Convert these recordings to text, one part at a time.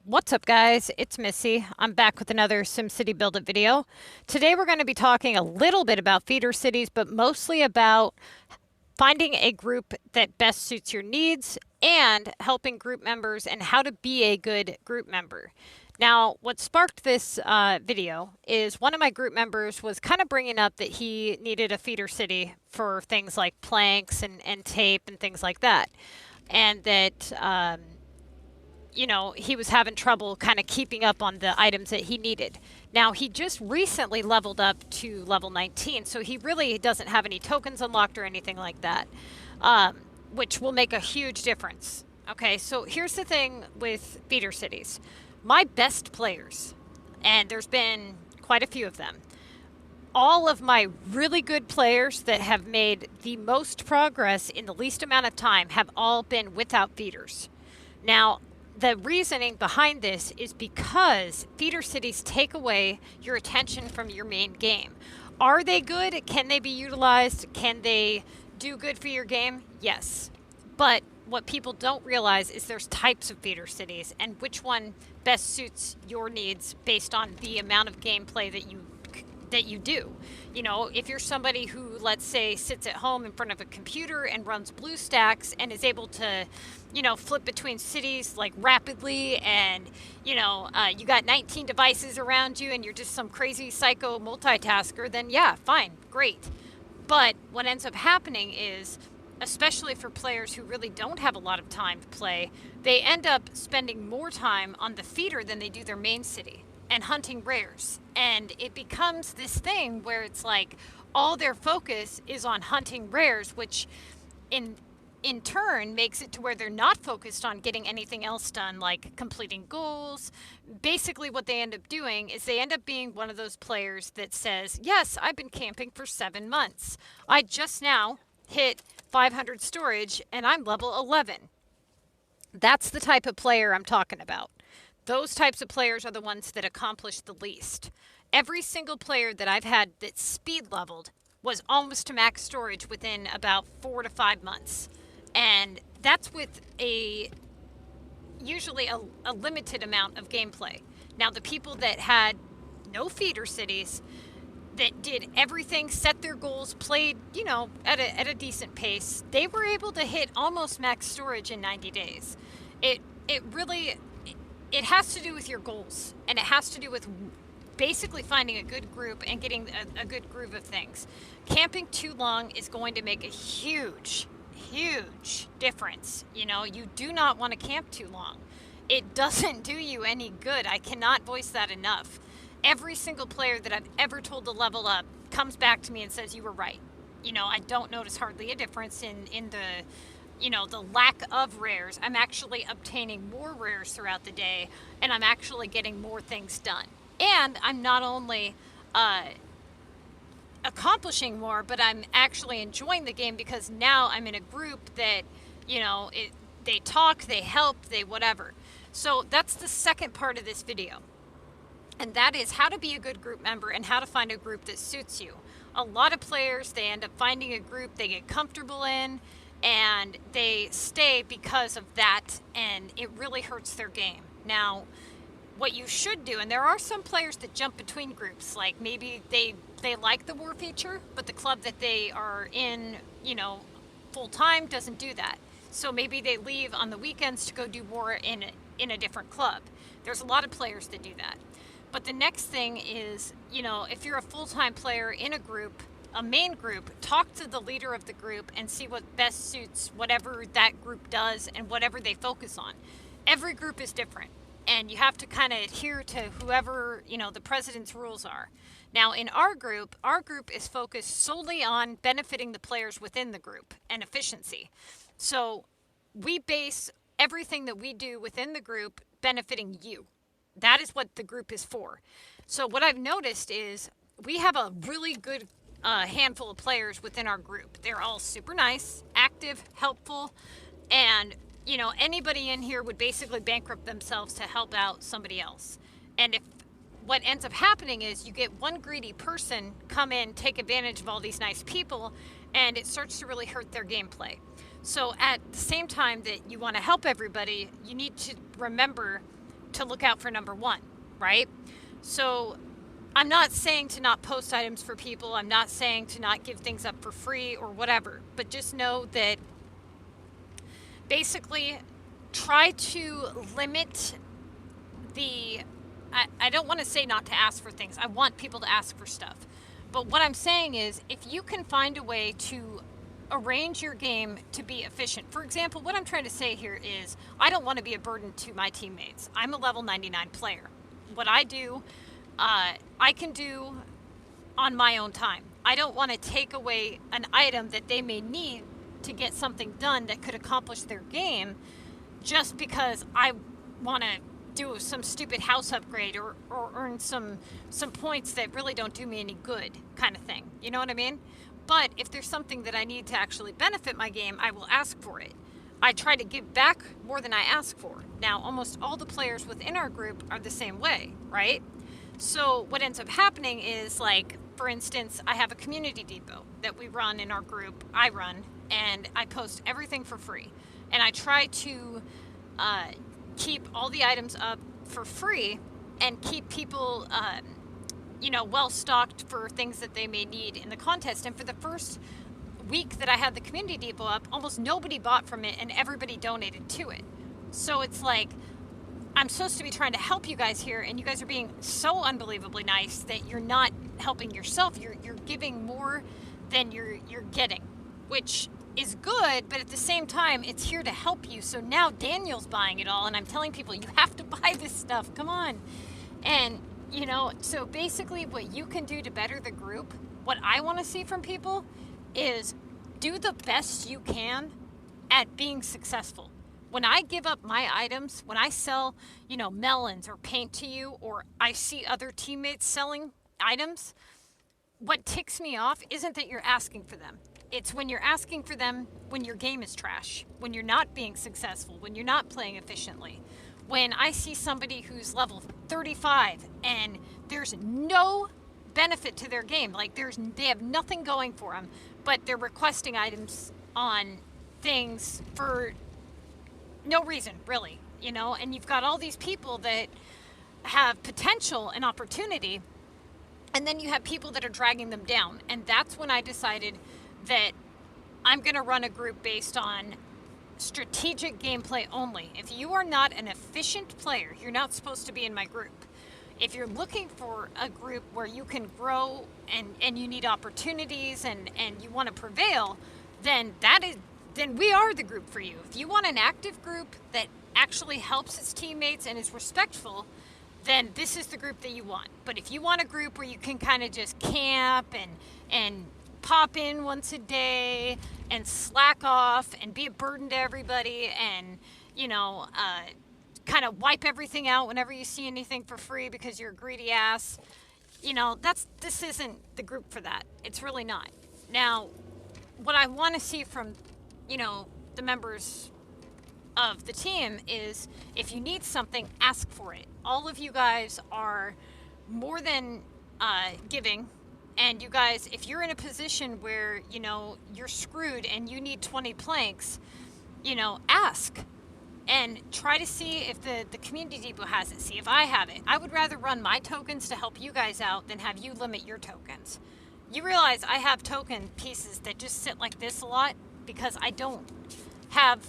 What's up, guys? It's Missy. I'm back with another SimCity Buildit video. Today we're going to be talking a little bit about feeder cities, but mostly about finding a group that best suits your needs and helping group members and how to be a good group member. Now, what sparked this video is one of my group members was kind of bringing up that he needed a feeder city for things like planks and tape and things like that. And that he was having trouble kind of keeping up on the items that he needed. Now, he just recently leveled up to level 19, so he really doesn't have any tokens unlocked or anything like that, which will make a huge difference. Okay, so here's the thing with feeder cities. My best players, and there's been quite a few of them, all of my really good players that have made the most progress in the least amount of time have all been without feeders. Now, the reasoning behind this is because feeder cities take away your attention from your main game. Are they good? Can they be utilized? Can they do good for your game? Yes. But what people don't realize is there's types of feeder cities and which one best suits your needs based on the amount of gameplay that you do. You know, if you're somebody who, let's say, sits at home in front of a computer and runs BlueStacks and is able to, flip between cities like rapidly and, you got 19 devices around you and you're just some crazy psycho multitasker, then yeah, fine, great. But what ends up happening is, especially for players who really don't have a lot of time to play, they end up spending more time on the feeder than they do their main city and hunting rares. And it becomes this thing where it's like all their focus is on hunting rares, which in turn makes it to where they're not focused on getting anything else done, like completing goals. Basically what they end up doing is they end up being one of those players that says, yes, I've been camping for 7 months. I just now hit 500 storage and I'm level 11. That's the type of player I'm talking about. Those types of players are the ones that accomplish the least. Every single player that I've had that speed leveled was almost to max storage within about 4 to 5 months. And that's with usually a limited amount of gameplay. Now, the people that had no feeder cities, that did everything, set their goals, played, at a decent pace, they were able to hit almost max storage in 90 days. It really... It has to do with your goals, and it has to do with basically finding a good group and getting a good groove of things. Camping too long is going to make a huge difference. You do not want to camp too long. It doesn't do you any good. I cannot voice that enough. Every single player that I've ever told to level up comes back to me and says, you were right. I don't notice hardly a difference in the lack of rares. I'm actually obtaining more rares throughout the day, and I'm actually getting more things done. And I'm not only accomplishing more, but I'm actually enjoying the game because now I'm in a group that, they talk, they help, they whatever. So that's the second part of this video. And that is how to be a good group member and how to find a group that suits you. A lot of players, they end up finding a group they get comfortable in, and they stay because of that, and it really hurts their game. Now, what you should do, and there are some players that jump between groups, like maybe they like the war feature, but the club that they are in, full time doesn't do that. So maybe they leave on the weekends to go do war in a different club. There's a lot of players that do that. But the next thing is, if you're a full-time player in a main group, talk to the leader of the group and see what best suits whatever that group does and whatever they focus on. Every group is different, and you have to kind of adhere to whoever, the president's rules are. Now, in our group is focused solely on benefiting the players within the group and efficiency. So we base everything that we do within the group benefiting you. That is what the group is for. So what I've noticed is we have a really good handful of players within our group. They're all super nice, active, helpful, and anybody in here would basically bankrupt themselves to help out somebody else. And if what ends up happening is you get one greedy person come in, take advantage of all these nice people, and it starts to really hurt their gameplay. So at the same time that you want to help everybody, you need to remember to look out for number one, right? So I'm not saying to not post items for people. I'm not saying to not give things up for free or whatever, but just know that basically try to limit the, I don't want to say not to ask for things. I want people to ask for stuff. But what I'm saying is if you can find a way to arrange your game to be efficient. For example, what I'm trying to say here is I don't want to be a burden to my teammates. I'm a level 99 player. What I do, I can do on my own time. I don't want to take away an item that they may need to get something done that could accomplish their game just because I want to do some stupid house upgrade or earn some points that really don't do me any good kind of thing. You know what I mean? But if there's something that I need to actually benefit my game, I will ask for it. I try to give back more than I ask for. Now, almost all the players within our group are the same way, right? So what ends up happening is, like, for instance, I have a community depot that we run in our group, I run, and I post everything for free. And I try to keep all the items up for free and keep people well stocked for things that they may need in the contest. And for the first week that I had the community depot up, almost nobody bought from it and everybody donated to it. So it's like, I'm supposed to be trying to help you guys here, and you guys are being so unbelievably nice that you're not helping yourself. You're giving more than you're getting, which is good, but at the same time, it's here to help you. So now Daniel's buying it all, and I'm telling people, you have to buy this stuff. Come on. And so basically what you can do to better the group, what I want to see from people is do the best you can at being successful. When I give up my items, when I sell, melons or paint to you, or I see other teammates selling items, what ticks me off isn't that you're asking for them. It's when you're asking for them when your game is trash, when you're not being successful, when you're not playing efficiently. When I see somebody who's level 35 and there's no benefit to their game, like they have nothing going for them, but they're requesting items on things for no reason, really, and you've got all these people that have potential and opportunity, and then you have people that are dragging them down. And that's when I decided that I'm going to run a group based on strategic gameplay only. If you are not an efficient player, you're not supposed to be in my group. If you're looking for a group where you can grow and you need opportunities and you want to prevail, then we are the group for you. If you want an active group that actually helps its teammates and is respectful, then this is the group that you want. But if you want a group where you can kind of just camp and pop in once a day and slack off and be a burden to everybody and, kind of wipe everything out whenever you see anything for free because you're a greedy ass, this isn't the group for that. It's really not. Now, what I want to see from, the members of the team is if you need something, ask for it. All of you guys are more than giving. And you guys, if you're in a position where, you're screwed and you need 20 planks, ask. And try to see if the community depot has it. See if I have it. I would rather run my tokens to help you guys out than have you limit your tokens. You realize I have token pieces that just sit like this a lot because I don't have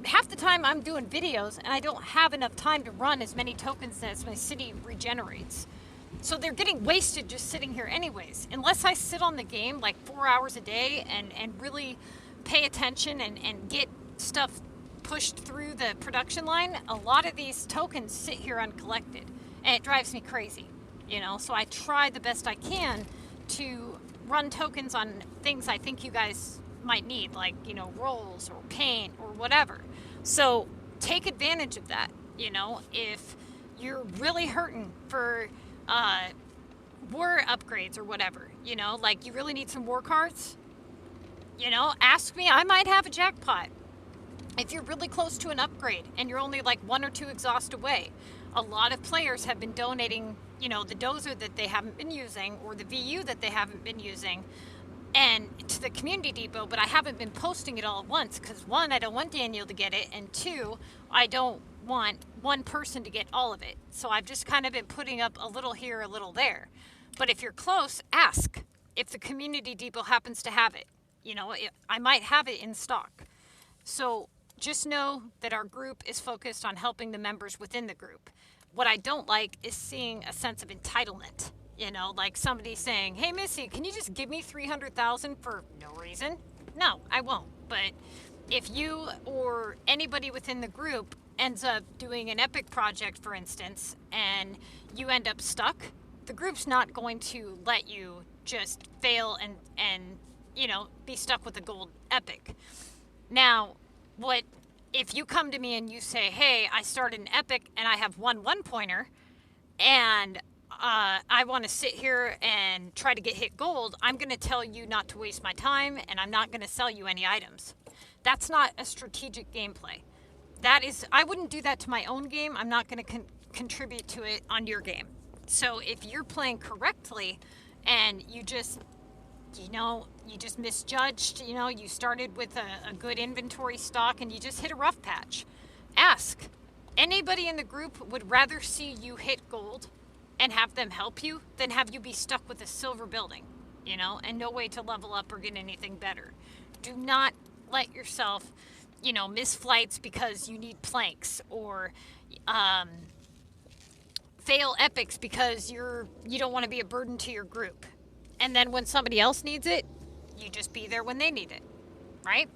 half the time I'm doing videos and I don't have enough time to run as many tokens as my city regenerates. So they're getting wasted just sitting here anyways. Unless I sit on the game like 4 hours a day and really pay attention and get stuff pushed through the production line, a lot of these tokens sit here uncollected and it drives me crazy, so I try the best I can to run tokens on things I think you guys might need, like rolls or paint or whatever. So take advantage of that. If you're really hurting for war upgrades or whatever, like you really need some war cards, ask me. I might have a jackpot. If you're really close to an upgrade and you're only like 1 or 2 exhaust away, a lot of players have been donating, the dozer that they haven't been using or the VU that they haven't been using and to the community depot, but I haven't been posting it all at once because 1, I don't want Daniel to get it, and 2, I don't want one person to get all of it. So I've just kind of been putting up a little here, a little there. But if you're close, ask if the community depot happens to have it. You know, I might have it in stock. So just know that our group is focused on helping the members within the group. What I don't like is seeing a sense of entitlement. You know, like somebody saying, hey, Missy, can you just give me $300,000 for no reason? No, I won't. But if you or anybody within the group ends up doing an epic project, for instance, and you end up stuck, the group's not going to let you just fail and you know, be stuck with a gold epic. Now, what if you come to me and you say, hey, I started an epic and I have one pointer and I want to sit here and try to get hit gold, I'm going to tell you not to waste my time and I'm not going to sell you any items. That's not a strategic gameplay. That is, I wouldn't do that to my own game. I'm not going to contribute to it on your game. So if you're playing correctly and you just, you know, you just misjudged, you know, you started with a good inventory stock and you just hit a rough patch, ask. Anybody in the group would rather see you hit gold and have them help you than have you be stuck with a silver building, you know, and no way to level up or get anything better. Do not let yourself, you know, miss flights because you need planks, or fail epics because you don't want to be a burden to your group. And then when somebody else needs it, you just be there when they need it, right?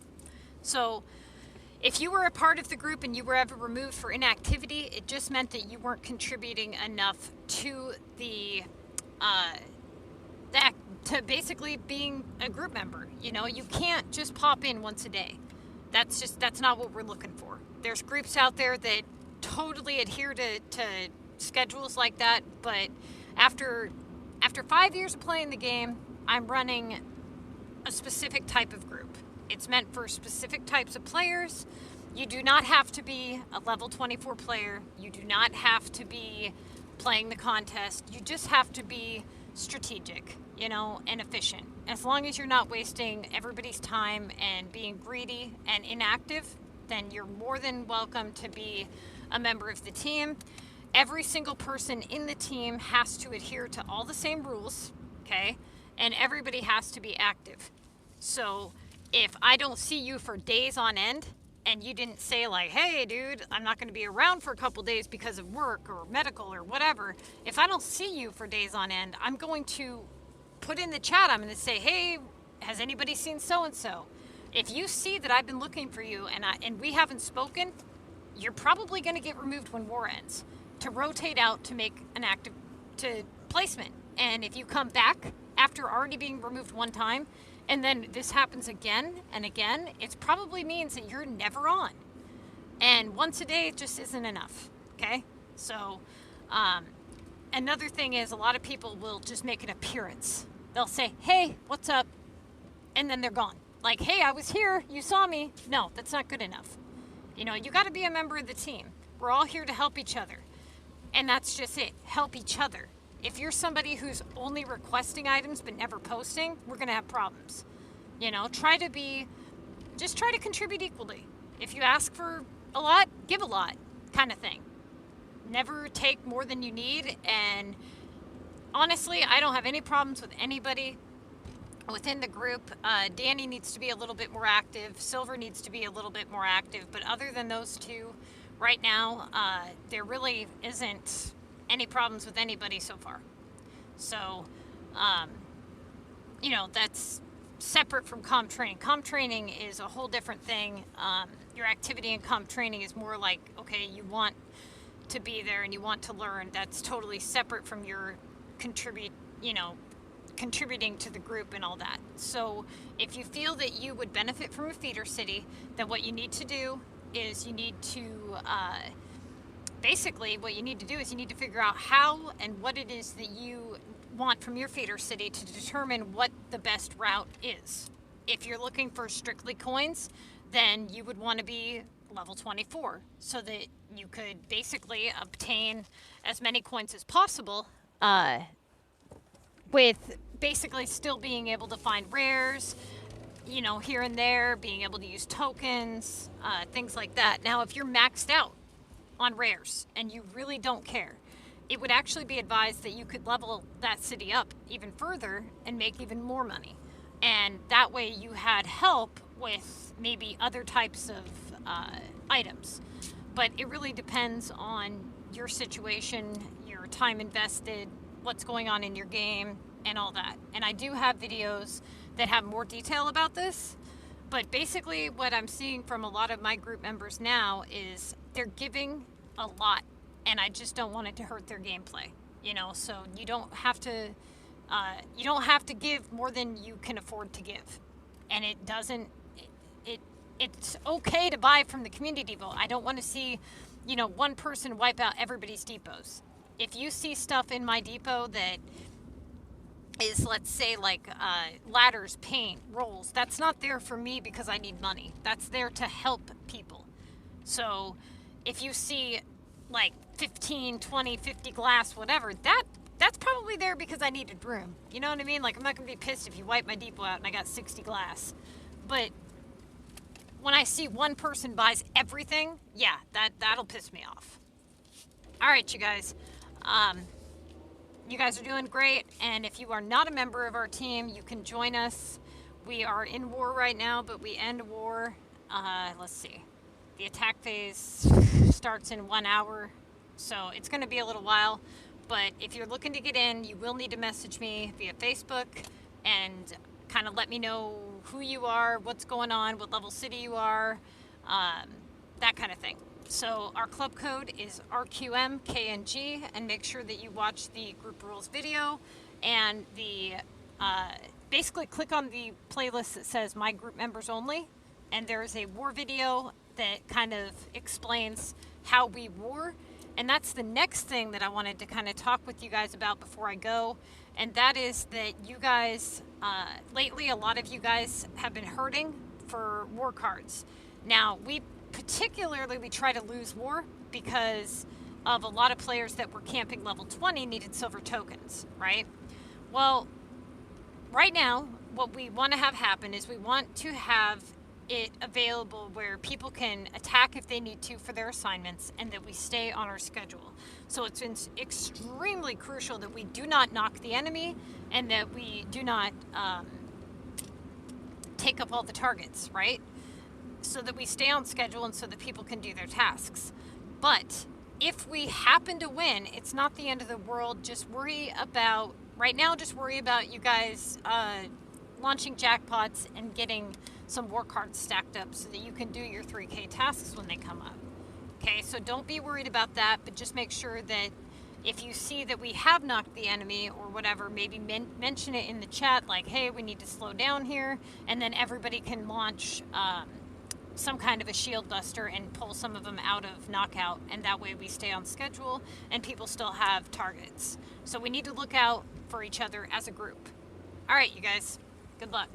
So if you were a part of the group and you were ever removed for inactivity, it just meant that you weren't contributing enough to to basically being a group member. You know, you can't just pop in once a day. That's not what we're looking for. There's groups out there that totally adhere to schedules like that, but after 5 years of playing the game, I'm running a specific type of group. It's meant for specific types of players. You do not have to be a level 24 player. You do not have to be playing the contest. You just have to be strategic, you know, and efficient. As long as you're not wasting everybody's time and being greedy and inactive, then you're more than welcome to be a member of the team. Every single person in the team has to adhere to all the same rules, okay? And everybody has to be active. So if I don't see you for days on end and you didn't say like, hey dude, I'm not going to be around for a couple days because of work or medical or whatever, if I don't see you for days on end, I'm going to put in the chat, I'm going to say, hey, has anybody seen so-and-so? If you see that I've been looking for you and we haven't spoken, you're probably going to get removed when war ends, to rotate out to make an active to placement. And if you come back after already being removed one time, and then this happens again and again, it probably means that you're never on. And once a day just isn't enough, okay? So another thing is a lot of people will just make an appearance. They'll say, hey, what's up? And then they're gone. Like, hey, I was here, you saw me. No, that's not good enough. You know, you gotta be a member of the team. We're all here to help each other. And that's just it, help each other. If you're somebody who's only requesting items but never posting, we're gonna have problems. You know, just try to contribute equally. If you ask for a lot, give a lot, kind of thing. Never take more than you need. And honestly, I don't have any problems with anybody within the group. Danny needs to be a little bit more active. Silver needs to be a little bit more active. But other than those two, right now, there really isn't any problems with anybody so far. So, you know, that's separate from comp training. Comp training is a whole different thing. Your activity in comp training is more like, okay, you want to be there and you want to learn. That's totally separate from your contributing to the group and all that. So if you feel that you would benefit from a feeder city, then what you need to do is you need to basically what you need to do is you need to figure out how and what it is that you want from your feeder city to determine what the best route is. If you're looking for strictly coins, then you would want to be level 24 so that you could basically obtain as many coins as possible with basically still being able to find rares, you know, here and there, being able to use tokens, things like that. Now, if you're maxed out on rares and you really don't care, it would actually be advised that you could level that city up even further and make even more money. And that way you had help with maybe other types of items. But it really depends on your situation, your time invested, what's going on in your game, and all that. And I do have videos that have more detail about this. But basically what I'm seeing from a lot of my group members now is they're giving a lot, and I just don't want it to hurt their gameplay. You know, so you don't have to give more than you can afford to give. And it doesn't, it's okay to buy from the community depot. I don't want to see, you know, one person wipe out everybody's depots. If you see stuff in my depot that is, let's say, like ladders, paint, rolls, that's not there for me because I need money. That's there to help people. So if you see like 15, 20, 50 glass, whatever, that's probably there because I needed room. You know what I mean? Like, I'm not going to be pissed if you wipe my depot out and I got 60 glass. But when I see one person buys everything, yeah, that'll piss me off. All right, you guys. You guys are doing great, and if you are not a member of our team, you can join us. We are in war right now, but we end war. Let's see. The attack phase starts in 1 hour, so it's going to be a little while. But if you're looking to get in, you will need to message me via Facebook and kind of let me know who you are, what's going on, what level city you are, that kind of thing. So our club code is RQMKNG, and make sure that you watch the group rules video and the basically click on the playlist that says my group members only, and there's a war video that kind of explains how we war. And that's the next thing that I wanted to kind of talk with you guys about before I go. And that is that you guys, lately a lot of you guys have been hurting for war cards. Now, we try to lose war because of a lot of players that were camping level 20 needed silver tokens, right? Well, right now, what we want to have happen is we want to have it available where people can attack if they need to for their assignments, and that we stay on our schedule. So it's extremely crucial that we do not knock the enemy and that we do not take up all the targets, right? So that we stay on schedule and so that people can do their tasks. But if we happen to win, it's not the end of the world. Just worry about, right now, just worry about you guys launching jackpots and getting some war cards stacked up so that you can do your 3K tasks when they come up. Okay, so don't be worried about that, but just make sure that if you see that we have knocked the enemy or whatever, maybe mention it in the chat, like, hey, we need to slow down here, and then everybody can launch some kind of a shield buster and pull some of them out of knockout, and that way we stay on schedule and people still have targets. So we need to look out for each other as a group. All right, you guys, good luck.